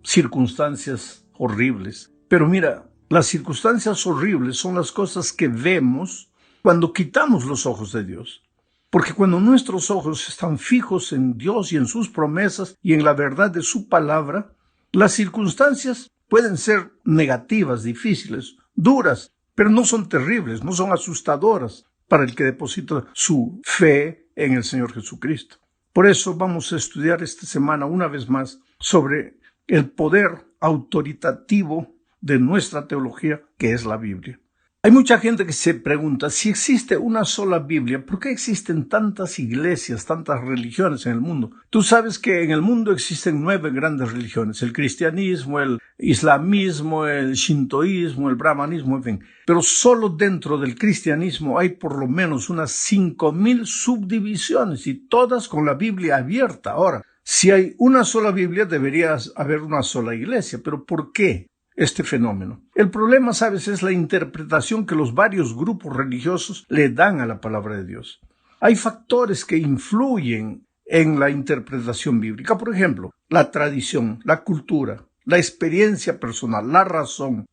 circunstancias horribles. Pero mira, las circunstancias horribles son las cosas que vemos cuando quitamos los ojos de Dios. Porque cuando nuestros ojos están fijos en Dios y en sus promesas y en la verdad de su palabra, las circunstancias pueden ser negativas, difíciles, duras, pero no son terribles, no son asustadoras para el que deposita su fe en el Señor Jesucristo. Por eso vamos a estudiar esta semana una vez más sobre el poder autoritativo de nuestra teología, que es la Biblia. Hay mucha gente que se pregunta, si existe una sola Biblia, ¿por qué existen tantas iglesias, tantas religiones en el mundo? Tú sabes que en el mundo existen 9 grandes religiones, el cristianismo, el islamismo, el shintoísmo, el brahmanismo, en fin. Pero solo dentro del cristianismo hay por lo menos unas 5,000 subdivisiones y todas con la Biblia abierta. Ahora, si hay una sola Biblia, debería haber una sola iglesia. ¿Pero por qué este fenómeno? El problema, sabes, es la interpretación que los varios grupos religiosos le dan a la palabra de Dios. Hay factores que influyen en la interpretación bíblica. Por ejemplo, la tradición, la cultura, la experiencia personal, la razón.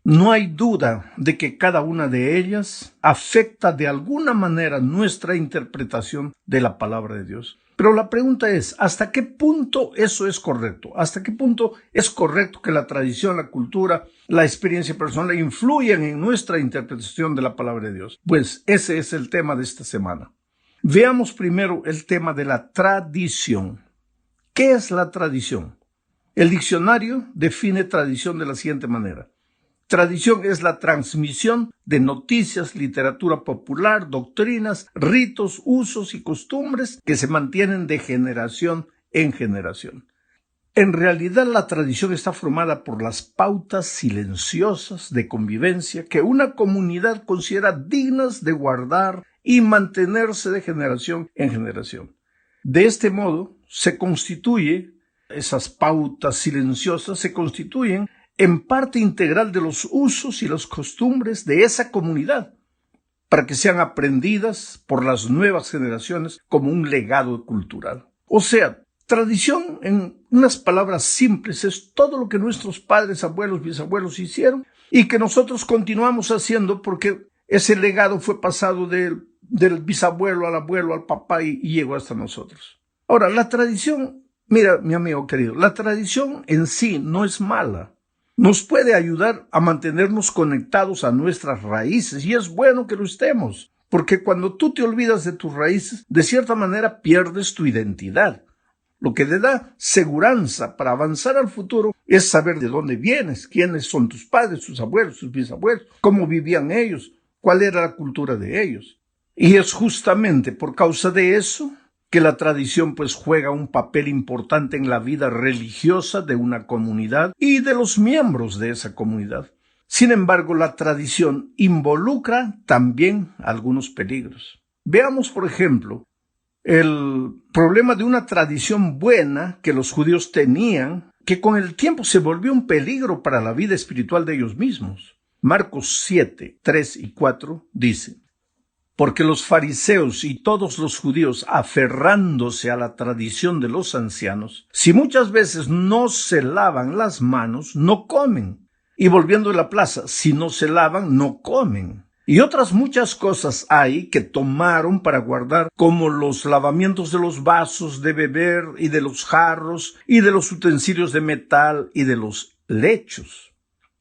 No hay duda de que cada una de ellas afecta de alguna manera nuestra interpretación de la palabra de Dios. Pero la pregunta es, ¿hasta qué punto eso es correcto? ¿Hasta qué punto es correcto que la tradición, la cultura, la experiencia personal influyan en nuestra interpretación de la palabra de Dios? Pues ese es el tema de esta semana. Veamos primero el tema de la tradición. ¿Qué es la tradición? El diccionario define tradición de la siguiente manera. Tradición es la transmisión de noticias, literatura popular, doctrinas, ritos, usos y costumbres que se mantienen de generación en generación. En realidad, la tradición está formada por las pautas silenciosas de convivencia que una comunidad considera dignas de guardar y mantenerse de generación en generación. De este modo, esas pautas silenciosas se constituyen en parte integral de los usos y las costumbres de esa comunidad, para que sean aprendidas por las nuevas generaciones como un legado cultural. O sea, tradición, en unas palabras simples, es todo lo que nuestros padres, abuelos, bisabuelos hicieron y que nosotros continuamos haciendo porque ese legado fue pasado del bisabuelo al abuelo, al papá y llegó hasta nosotros. Ahora, la tradición, mira, mi amigo querido, la tradición en sí no es mala. Nos puede ayudar a mantenernos conectados a nuestras raíces y es bueno que lo estemos, porque cuando tú te olvidas de tus raíces, de cierta manera pierdes tu identidad. Lo que te da seguranza para avanzar al futuro es saber de dónde vienes, quiénes son tus padres, tus abuelos, tus bisabuelos, cómo vivían ellos, cuál era la cultura de ellos. Y es justamente por causa de eso que la tradición pues juega un papel importante en la vida religiosa de una comunidad y de los miembros de esa comunidad. Sin embargo, la tradición involucra también algunos peligros. Veamos, por ejemplo, el problema de una tradición buena que los judíos tenían, que con el tiempo se volvió un peligro para la vida espiritual de ellos mismos. Marcos 7, 3 y 4 dice: porque los fariseos y todos los judíos, aferrándose a la tradición de los ancianos, si muchas veces no se lavan las manos, no comen. Y volviendo a la plaza, si no se lavan, no comen. Y otras muchas cosas hay que tomaron para guardar, como los lavamientos de los vasos de beber y de los jarros y de los utensilios de metal y de los lechos.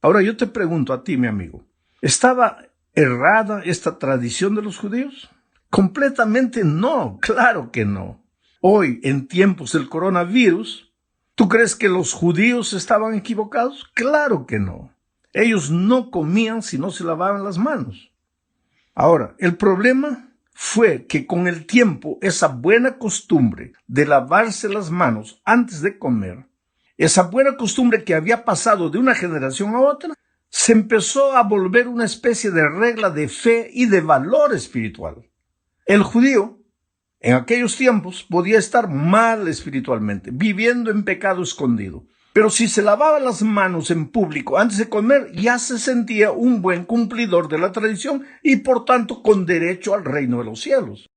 Ahora yo te pregunto a ti, mi amigo, ¿estaba errada esta tradición de los judíos? Completamente no, claro que no. Hoy, en tiempos del coronavirus, ¿tú crees que los judíos estaban equivocados? Claro que no. Ellos no comían si no se lavaban las manos. Ahora, el problema fue que con el tiempo esa buena costumbre de lavarse las manos antes de comer, esa buena costumbre que había pasado de una generación a otra, se empezó a volver una especie de regla de fe y de valor espiritual. El judío, en aquellos tiempos, podía estar mal espiritualmente, viviendo en pecado escondido. Pero si se lavaba las manos en público antes de comer, ya se sentía un buen cumplidor de la tradición y, por tanto, con derecho al reino de los cielos.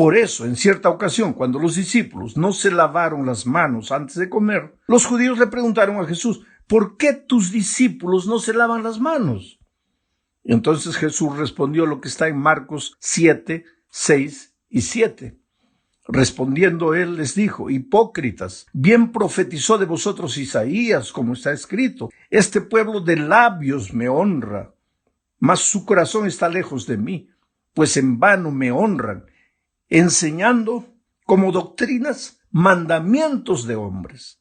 Por eso, en cierta ocasión, cuando los discípulos no se lavaron las manos antes de comer, los judíos le preguntaron a Jesús, ¿por qué tus discípulos no se lavan las manos? Y entonces Jesús respondió lo que está en Marcos 7, 6 y 7. Respondiendo él les dijo, hipócritas, bien profetizó de vosotros Isaías, como está escrito, este pueblo de labios me honra, mas su corazón está lejos de mí, pues en vano me honran, enseñando como doctrinas mandamientos de hombres.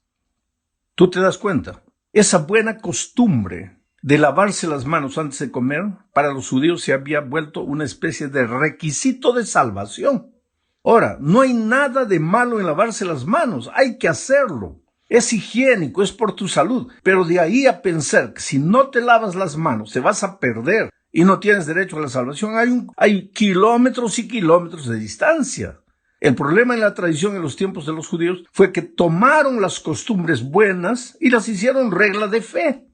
¿Tú te das cuenta? Esa buena costumbre de lavarse las manos antes de comer, para los judíos se había vuelto una especie de requisito de salvación. Ahora, no hay nada de malo en lavarse las manos, hay que hacerlo. Es higiénico, es por tu salud, pero de ahí a pensar que si no te lavas las manos te vas a perder y no tienes derecho a la salvación, hay kilómetros y kilómetros de distancia. El problema en la tradición en los tiempos de los judíos fue que tomaron las costumbres buenas y las hicieron regla de fe.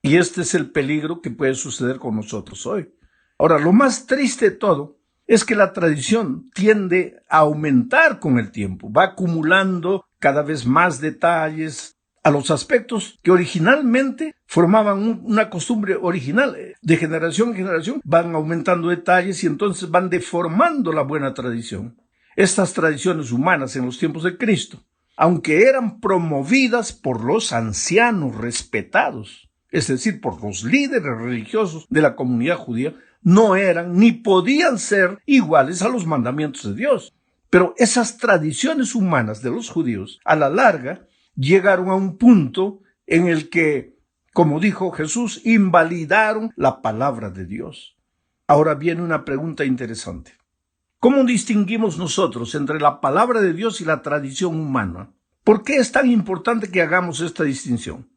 Y este es el peligro que puede suceder con nosotros hoy. Ahora, lo más triste de todo es que la tradición tiende a aumentar con el tiempo, va acumulando cada vez más detalles a los aspectos que originalmente formaban una costumbre original. De generación en generación van aumentando detalles y entonces van deformando la buena tradición. Estas tradiciones humanas en los tiempos de Cristo, aunque eran promovidas por los ancianos respetados, es decir, por los líderes religiosos de la comunidad judía, no eran ni podían ser iguales a los mandamientos de Dios. Pero esas tradiciones humanas de los judíos, a la larga, llegaron a un punto en el que, como dijo Jesús, invalidaron la palabra de Dios. Ahora viene una pregunta interesante. ¿Cómo distinguimos nosotros entre la palabra de Dios y la tradición humana? ¿Por qué es tan importante que hagamos esta distinción?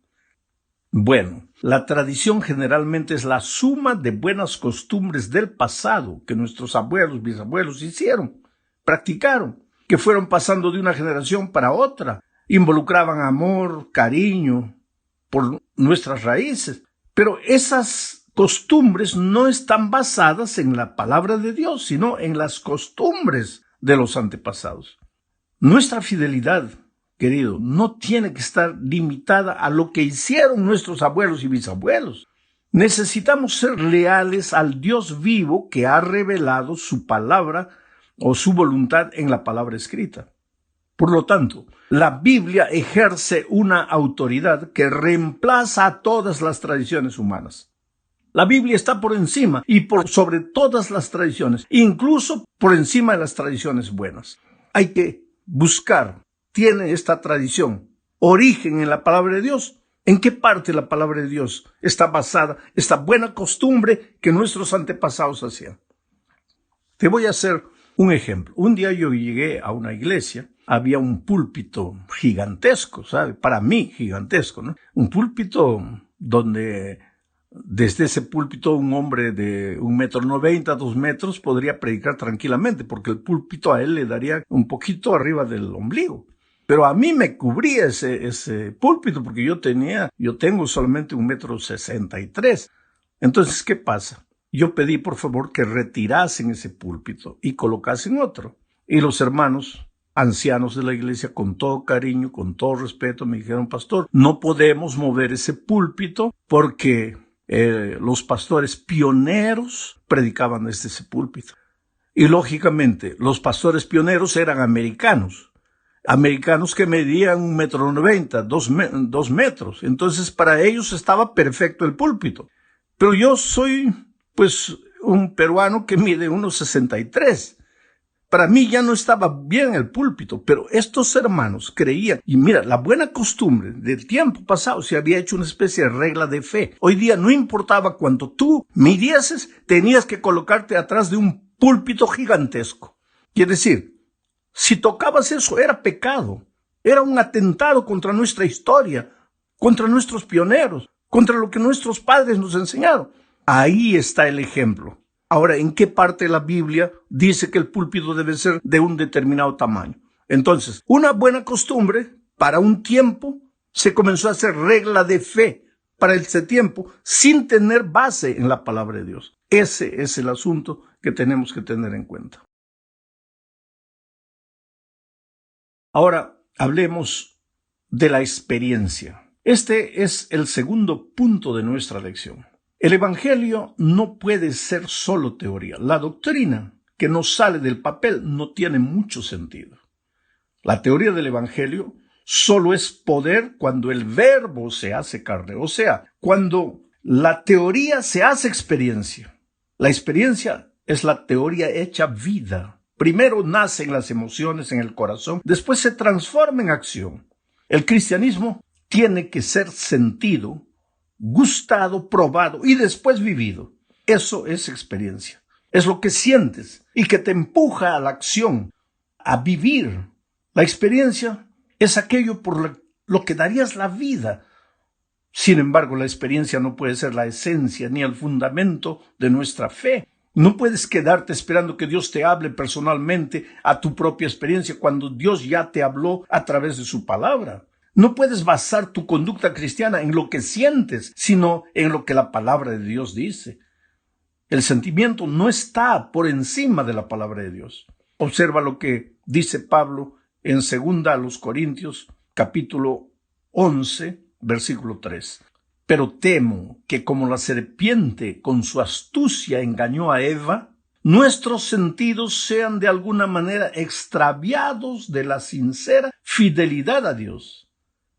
Bueno, la tradición generalmente es la suma de buenas costumbres del pasado que nuestros abuelos, bisabuelos hicieron, practicaron, que fueron pasando de una generación para otra, involucraban amor, cariño por nuestras raíces, pero esas costumbres no están basadas en la palabra de Dios, sino en las costumbres de los antepasados. Nuestra fidelidad, querido, no tiene que estar limitada a lo que hicieron nuestros abuelos y bisabuelos. Necesitamos ser leales al Dios vivo que ha revelado su palabra o su voluntad en la palabra escrita. Por lo tanto, la Biblia ejerce una autoridad que reemplaza a todas las tradiciones humanas. La Biblia está por encima y por sobre todas las tradiciones, incluso por encima de las tradiciones buenas. Hay que buscar, ¿tiene esta tradición origen en la palabra de Dios? ¿En qué parte de la palabra de Dios está basada esta buena costumbre que nuestros antepasados hacían? Te voy a hacer un ejemplo. Un día yo llegué a una iglesia, había un púlpito gigantesco, ¿sabe? Para mí gigantesco, ¿no? Un púlpito donde desde ese púlpito un hombre de 1,90 m, 2 metros podría predicar tranquilamente, porque el púlpito a él le daría un poquito arriba del ombligo. Pero a mí me cubría ese púlpito porque yo tengo solamente 1,63 m. Entonces, ¿qué pasa? Yo pedí por favor que retirasen ese púlpito y colocasen otro. Y los hermanos ancianos de la iglesia, con todo cariño, con todo respeto, me dijeron, pastor, no podemos mover ese púlpito porque los pastores pioneros predicaban desde ese púlpito. Y lógicamente, los pastores pioneros eran americanos que medían 1,90 m, 2 metros. Entonces, para ellos estaba perfecto el púlpito. Pero yo soy, un peruano que mide 1,63 m. Para mí ya no estaba bien el púlpito, pero estos hermanos creían, y mira, la buena costumbre del tiempo pasado se había hecho una especie de regla de fe. Hoy día no importaba cuánto tú midieses, tenías que colocarte atrás de un púlpito gigantesco. Quiere decir, si tocabas eso era pecado, era un atentado contra nuestra historia, contra nuestros pioneros, contra lo que nuestros padres nos enseñaron. Ahí está el ejemplo. Ahora, ¿en qué parte de la Biblia dice que el púlpito debe ser de un determinado tamaño? Entonces, una buena costumbre para un tiempo se comenzó a hacer regla de fe para ese tiempo sin tener base en la palabra de Dios. Ese es el asunto que tenemos que tener en cuenta. Ahora hablemos de la experiencia. Este es el segundo punto de nuestra lección. El Evangelio no puede ser solo teoría. La doctrina que nos sale del papel no tiene mucho sentido. La teoría del Evangelio solo es poder cuando el verbo se hace carne, o sea, cuando la teoría se hace experiencia. La experiencia es la teoría hecha vida. Primero nacen las emociones en el corazón, después se transforma en acción. El cristianismo tiene que ser sentido, gustado, probado y después vivido. Eso es experiencia. Es lo que sientes y que te empuja a la acción, a vivir. La experiencia es aquello por lo que darías la vida. Sin embargo, la experiencia no puede ser la esencia ni el fundamento de nuestra fe. No puedes quedarte esperando que Dios te hable personalmente a tu propia experiencia cuando Dios ya te habló a través de su palabra. No puedes basar tu conducta cristiana en lo que sientes, sino en lo que la palabra de Dios dice. El sentimiento no está por encima de la palabra de Dios. Observa lo que dice Pablo en 2 Corintios, capítulo 11, versículo 3. Pero temo que como la serpiente con su astucia engañó a Eva, nuestros sentidos sean de alguna manera extraviados de la sincera fidelidad a Dios.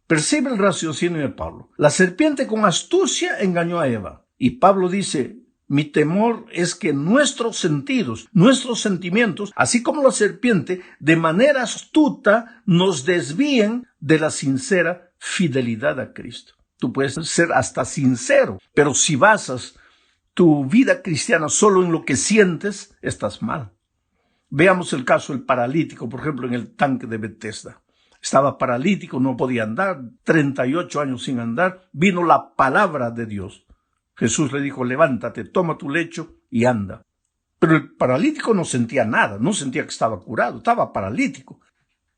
Percibe el raciocinio de Pablo. La serpiente con astucia engañó a Eva. Y Pablo dice, mi temor es que nuestros sentidos, nuestros sentimientos, así como la serpiente, de manera astuta nos desvíen de la sincera fidelidad a Cristo. Tú puedes ser hasta sincero, pero si basas tu vida cristiana solo en lo que sientes, estás mal. Veamos el caso del paralítico, por ejemplo, en el tanque de Bethesda. Estaba paralítico, no podía andar, 38 años sin andar. Vino la palabra de Dios. Jesús le dijo, levántate, toma tu lecho y anda. Pero el paralítico no sentía nada, no sentía que estaba curado, estaba paralítico.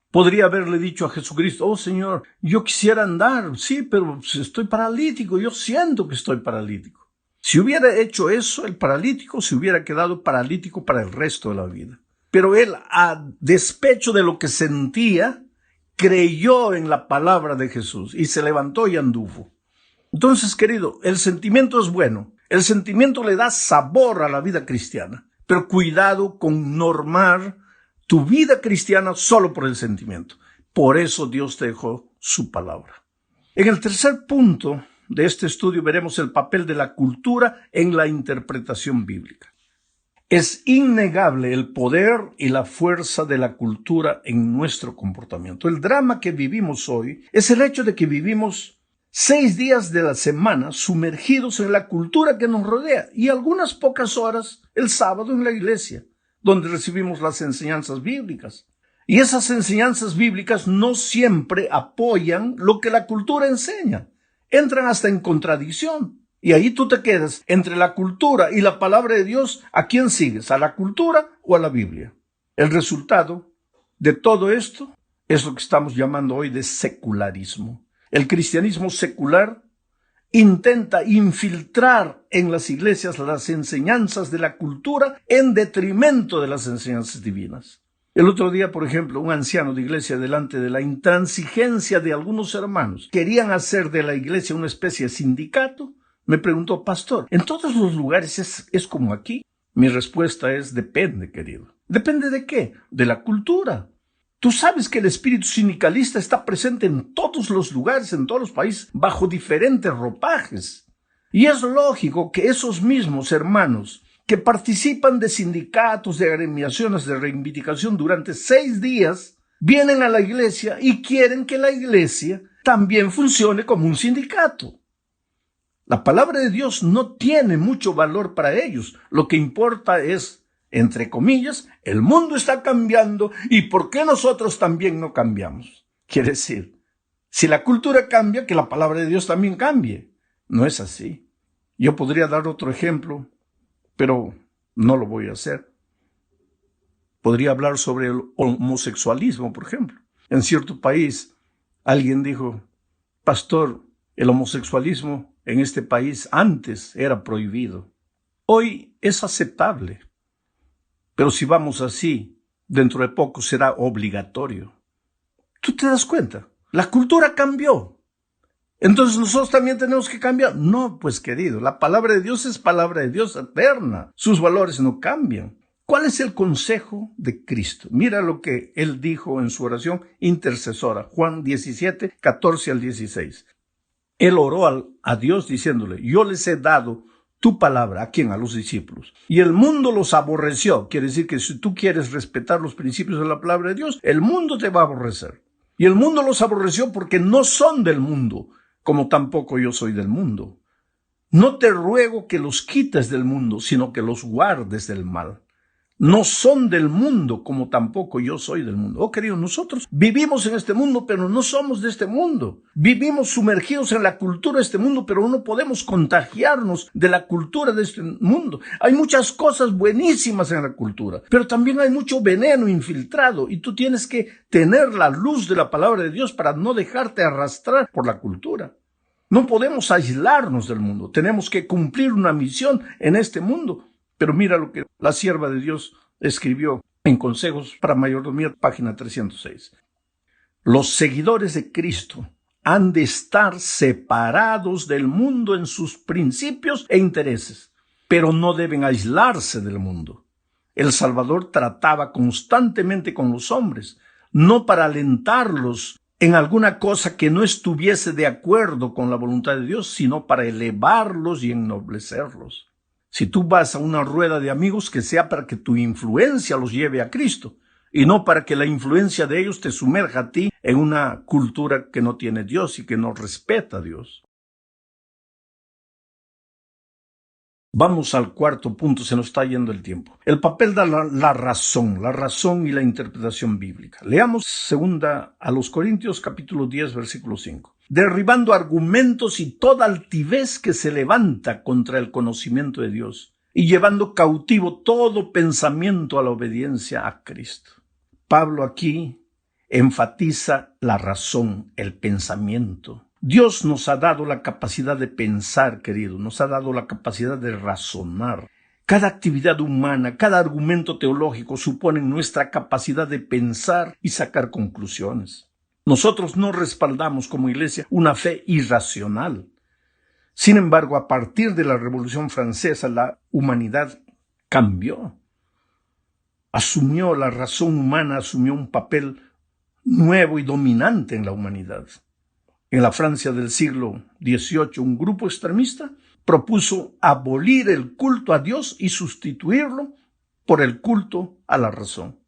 Podría haberle dicho a Jesucristo, oh Señor, yo quisiera andar, sí, pero estoy paralítico, yo siento que estoy paralítico. Si hubiera hecho eso, el paralítico se hubiera quedado paralítico para el resto de la vida. Pero él, a despecho de lo que sentía, creyó en la palabra de Jesús y se levantó y anduvo. Entonces, querido, el sentimiento es bueno. El sentimiento le da sabor a la vida cristiana. Pero cuidado con normar tu vida cristiana solo por el sentimiento. Por eso Dios te dejó su palabra. En el tercer punto de este estudio veremos el papel de la cultura en la interpretación bíblica. Es innegable el poder y la fuerza de la cultura en nuestro comportamiento. El drama que vivimos hoy es el hecho de que vivimos 6 días de la semana sumergidos en la cultura que nos rodea y algunas pocas horas el sábado en la iglesia, donde recibimos las enseñanzas bíblicas. Y esas enseñanzas bíblicas no siempre apoyan lo que la cultura enseña. Entran hasta en contradicción. Y ahí tú te quedas entre la cultura y la palabra de Dios. ¿A quién sigues? ¿A la cultura o a la Biblia? El resultado de todo esto es lo que estamos llamando hoy de secularismo. El cristianismo secular intenta infiltrar en las iglesias las enseñanzas de la cultura en detrimento de las enseñanzas divinas. El otro día, por ejemplo, un anciano de iglesia, delante de la intransigencia de algunos hermanos, querían hacer de la iglesia una especie de sindicato. Me preguntó, pastor, ¿en todos los lugares es como aquí? Mi respuesta es, depende, querido. ¿Depende de qué? De la cultura. Tú sabes que el espíritu sindicalista está presente en todos los lugares, en todos los países, bajo diferentes ropajes. Y es lógico que esos mismos hermanos que participan de sindicatos, de agremiaciones de reivindicación durante 6 días, vienen a la iglesia y quieren que la iglesia también funcione como un sindicato. La palabra de Dios no tiene mucho valor para ellos. Lo que importa es, entre comillas, el mundo está cambiando y ¿por qué nosotros también no cambiamos? Quiere decir, si la cultura cambia, que la palabra de Dios también cambie. No es así. Yo podría dar otro ejemplo, pero no lo voy a hacer. Podría hablar sobre el homosexualismo, por ejemplo. En cierto país, alguien dijo, pastor, el homosexualismo en este país antes era prohibido. Hoy es aceptable. Pero si vamos así, dentro de poco será obligatorio. ¿Tú te das cuenta? La cultura cambió. Entonces nosotros también tenemos que cambiar. No, pues querido, la palabra de Dios es palabra de Dios eterna. Sus valores no cambian. ¿Cuál es el consejo de Cristo? Mira lo que Él dijo en su oración intercesora, Juan 17, 14 al 16. Él oró a Dios diciéndole, yo les he dado tu palabra. ¿A quién? A los discípulos. Y el mundo los aborreció. Quiere decir que si tú quieres respetar los principios de la palabra de Dios, el mundo te va a aborrecer. Y el mundo los aborreció porque no son del mundo, como tampoco yo soy del mundo. No te ruego que los quites del mundo, sino que los guardes del mal. No son del mundo, como tampoco yo soy del mundo. Oh, querido, nosotros vivimos en este mundo, pero no somos de este mundo. Vivimos sumergidos en la cultura de este mundo, pero no podemos contagiarnos de la cultura de este mundo. Hay muchas cosas buenísimas en la cultura, pero también hay mucho veneno infiltrado, y tú tienes que tener la luz de la palabra de Dios para no dejarte arrastrar por la cultura. No podemos aislarnos del mundo. Tenemos que cumplir una misión en este mundo. Pero mira lo que la sierva de Dios escribió en Consejos para Mayordomía, página 306. Los seguidores de Cristo han de estar separados del mundo en sus principios e intereses, pero no deben aislarse del mundo. El Salvador trataba constantemente con los hombres, no para alentarlos en alguna cosa que no estuviese de acuerdo con la voluntad de Dios, sino para elevarlos y ennoblecerlos. Si tú vas a una rueda de amigos, que sea para que tu influencia los lleve a Cristo y no para que la influencia de ellos te sumerja a ti en una cultura que no tiene Dios y que no respeta a Dios. Vamos al cuarto punto, se nos está yendo el tiempo. El papel de la razón y la interpretación bíblica. Leamos 2 Corintios capítulo 10, versículo 5. Derribando argumentos y toda altivez que se levanta contra el conocimiento de Dios y llevando cautivo todo pensamiento a la obediencia a Cristo. Pablo aquí enfatiza la razón, el pensamiento. Dios nos ha dado la capacidad de pensar, querido, nos ha dado la capacidad de razonar. Cada actividad humana, cada argumento teológico supone nuestra capacidad de pensar y sacar conclusiones. Nosotros no respaldamos como iglesia una fe irracional. Sin embargo, a partir de la Revolución Francesa, la humanidad cambió. La razón humana asumió un papel nuevo y dominante en la humanidad. En la Francia del siglo XVIII, un grupo extremista propuso abolir el culto a Dios y sustituirlo por el culto a la razón.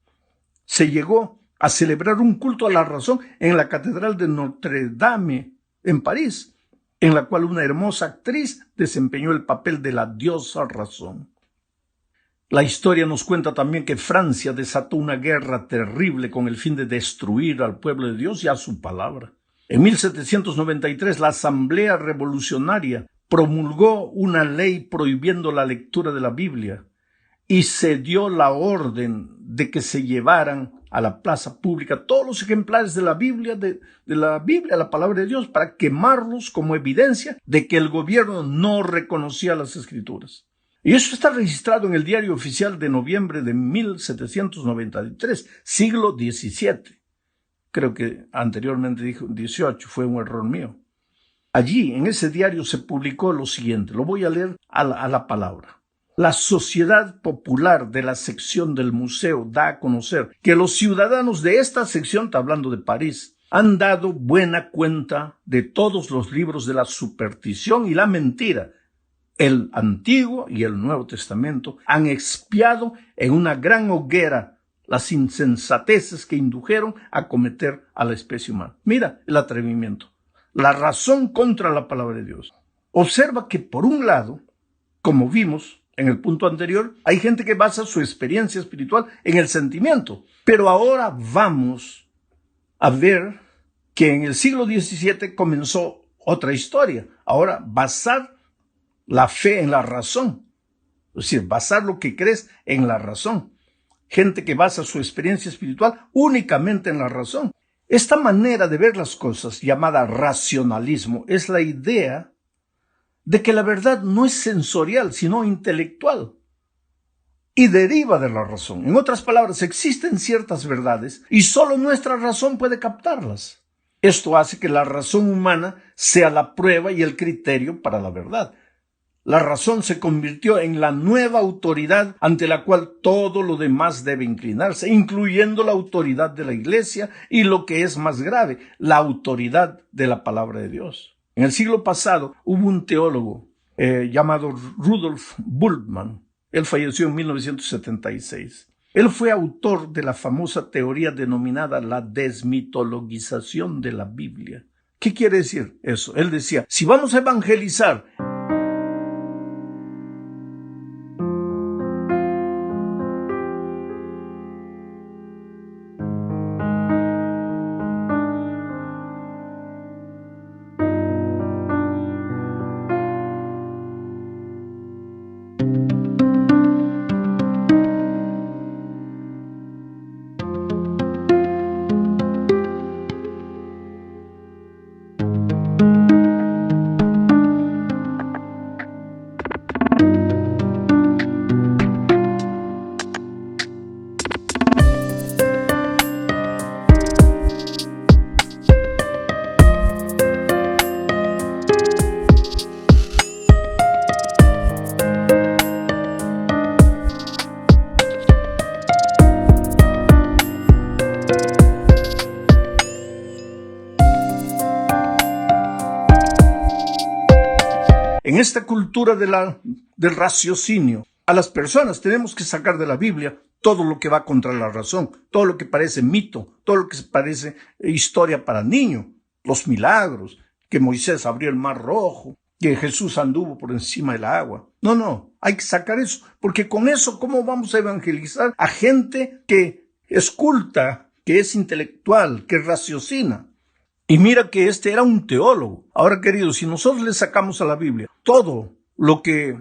Se llegó a celebrar un culto a la razón en la Catedral de Notre Dame, en París, en la cual una hermosa actriz desempeñó el papel de la diosa razón. La historia nos cuenta también que Francia desató una guerra terrible con el fin de destruir al pueblo de Dios y a su palabra. En 1793, la Asamblea Revolucionaria promulgó una ley prohibiendo la lectura de la Biblia y se dio la orden de que se llevaran a la plaza pública todos los ejemplares de la Biblia, la palabra de Dios, para quemarlos como evidencia de que el gobierno no reconocía las Escrituras. Y eso está registrado en el Diario Oficial de noviembre de 1793, siglo XVII. Creo que anteriormente dijo 18, fue un error mío. Allí, en ese diario, se publicó lo siguiente, lo voy a leer a la palabra. La Sociedad Popular de la sección del museo da a conocer que los ciudadanos de esta sección, está hablando de París, han dado buena cuenta de todos los libros de la superstición y la mentira. El Antiguo y el Nuevo Testamento han expiado en una gran hoguera las insensateces que indujeron a cometer a la especie humana. Mira el atrevimiento, la razón contra la palabra de Dios. Observa que por un lado, como vimos en el punto anterior, hay gente que basa su experiencia espiritual en el sentimiento. Pero ahora vamos a ver que en el siglo XVII comenzó otra historia. Ahora, basar la fe en la razón. Es decir, basar lo que crees en la razón. Gente que basa su experiencia espiritual únicamente en la razón. Esta manera de ver las cosas, llamada racionalismo, es la idea de que la verdad no es sensorial, sino intelectual. y deriva de la razón. En otras palabras, existen ciertas verdades y solo nuestra razón puede captarlas. Esto hace que la razón humana sea la prueba y el criterio para la verdad. La razón se convirtió en la nueva autoridad ante la cual todo lo demás debe inclinarse, incluyendo la autoridad de la Iglesia y, lo que es más grave, la autoridad de la palabra de Dios. En el siglo pasado hubo un teólogo llamado Rudolf Bultmann. Él falleció en 1976. Él fue autor de la famosa teoría denominada la desmitologización de la Biblia. ¿Qué quiere decir eso? Él decía, si vamos a evangelizar, en esta cultura del raciocinio, a las personas tenemos que sacar de la Biblia todo lo que va contra la razón, todo lo que parece mito, todo lo que parece historia para niños, los milagros, que Moisés abrió el mar rojo, que Jesús anduvo por encima del agua. No, hay que sacar eso, porque con eso, ¿cómo vamos a evangelizar a gente que es culta, que es intelectual, que raciocina? Y mira que este era un teólogo. Ahora, queridos, si nosotros le sacamos a la Biblia todo lo que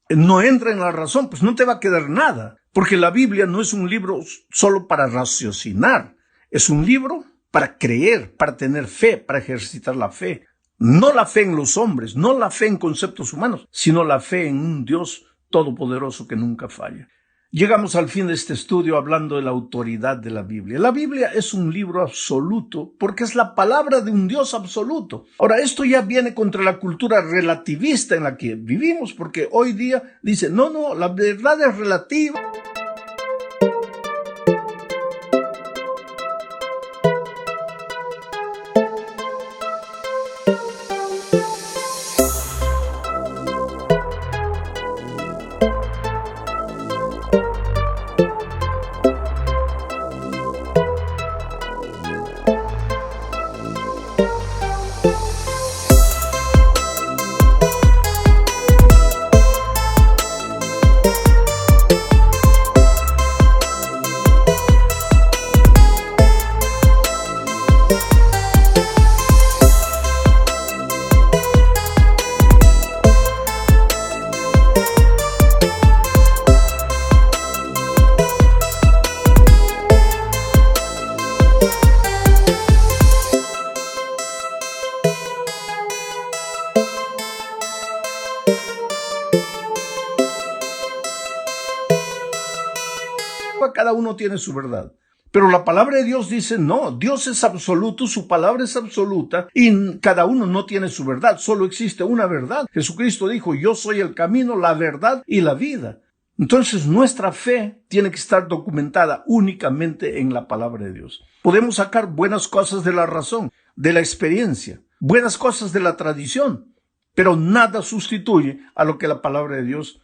no entra en la razón, pues no te va a quedar nada. Porque la Biblia no es un libro solo para raciocinar. Es un libro para creer, para tener fe, para ejercitar la fe. No la fe en los hombres, no la fe en conceptos humanos, sino la fe en un Dios todopoderoso que nunca falla. Llegamos al fin de este estudio hablando de la autoridad de la Biblia. La Biblia es un libro absoluto porque es la palabra de un Dios absoluto. Ahora, esto ya viene contra la cultura relativista en la que vivimos, porque hoy día dice, no, la verdad es relativa. Cada uno tiene su verdad. Pero la palabra de Dios dice, no, Dios es absoluto, su palabra es absoluta y cada uno no tiene su verdad, solo existe una verdad. Jesucristo dijo, yo soy el camino, la verdad y la vida. Entonces nuestra fe tiene que estar documentada únicamente en la palabra de Dios. Podemos sacar buenas cosas de la razón, de la experiencia, buenas cosas de la tradición, pero nada sustituye a lo que la palabra de Dios